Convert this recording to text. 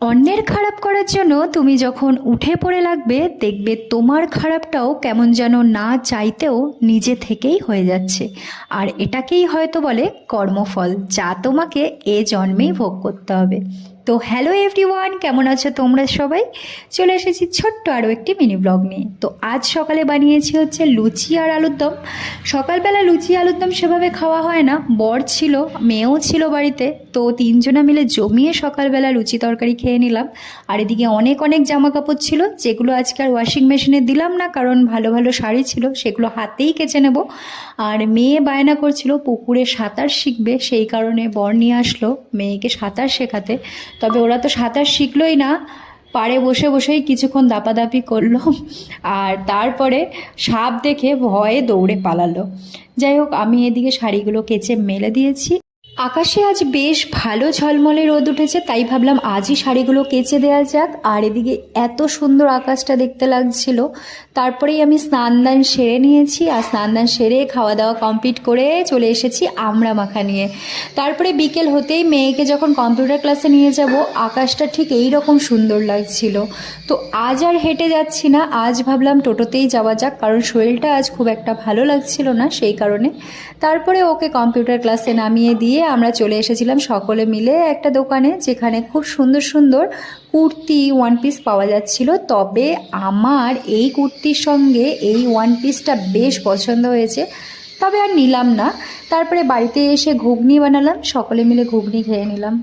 অন্যের খারাপ করার জন্য তুমি যখন উঠে পড়ে লাগবে, দেখবে তোমার খারাপটাও কেমন যেন না চাইতেও নিজে থেকেই হয়ে যাচ্ছে। আর এটাকেই হয়তো বলে কর্মফল, যা তোমাকে এ জন্মেই ভোগ করতে হবে। তো হ্যালো এভরিওয়ান, কেমন আছো তোমরা সবাই? চলে এসেছি ছোট্ট আরও একটি মিনি ব্লগ নিয়ে। তো আজ সকালে বানিয়েছি হচ্ছে লুচি আর আলুর দম। সকালবেলা লুচি আলুর দম সেভাবে খাওয়া হয় না, বর ছিল, মেয়েও ছিল বাড়িতে, তো তিনজনা মিলে জমিয়ে সকালবেলা লুচি তরকারি খেয়ে নিলাম। আর এদিকে অনেক অনেক জামা কাপড় ছিল, যেগুলো আজকে আর ওয়াশিং মেশিনে দিলাম না, কারণ ভালো ভালো শাড়ি ছিল, সেগুলো হাতেই কেচে নেব। আর মেয়ে বায়না করছিল পুকুরে সাঁতার শিখবে, সেই কারণে বর নিয়ে আসলো মেয়েকে সাঁতার শেখাতে। তবে ওরা তো সাঁতার শিখলোই না, পাড়ে বসে বসেই কিছুক্ষণ দাপাদাপি করলো, আর তারপরে সাপ দেখে ভয়ে দৌড়ে পালালো। যাই হোক, আমি এদিকে শাড়িগুলো কেচে মেলে দিয়েছি। আকাশে আজ বেশ ভালো ঝলমলে রোদ উঠেছে, তাই ভাবলাম আজই শাড়িগুলো কেচে দেওয়া যাক। আর এদিকে এত সুন্দর আকাশটা দেখতে লাগছিল। তারপরেই আমি স্নান দান সেরে নিয়েছি, আর স্নান দান সেরে খাওয়া দাওয়া কমপ্লিট করে চলে এসেছি আমড়া মাখা নিয়ে। তারপরে বিকেল হতেই মেয়েকে যখন কম্পিউটার ক্লাসে নিয়ে যাব, আকাশটা ঠিক এই রকম সুন্দর লাগছিল। তো আজ আর হেঁটে যাচ্ছি না, আজ ভাবলাম টোটোতেই যাওয়া যাক, কারণ শরীরটা আজ খুব একটা ভালো লাগছিল না, সেই কারণে। তারপরে ওকে কম্পিউটার ক্লাসে নামিয়ে দিয়ে আমরা চলে এসেছিলাম সকলে মিলে একটা দোকানে, যেখানে খুব সুন্দর সুন্দর কুর্তি ওয়ান পিস পাওয়া যাচ্ছিল। তবে আমার এই কুর্তির সঙ্গে এই ওয়ান পিসটা বেশ পছন্দ হয়েছে, তবে আর নিলাম না। তারপরে বাড়িতে এসে ঘুগনি বানালাম, সকলে মিলে ঘুগনি খেয়ে নিলাম।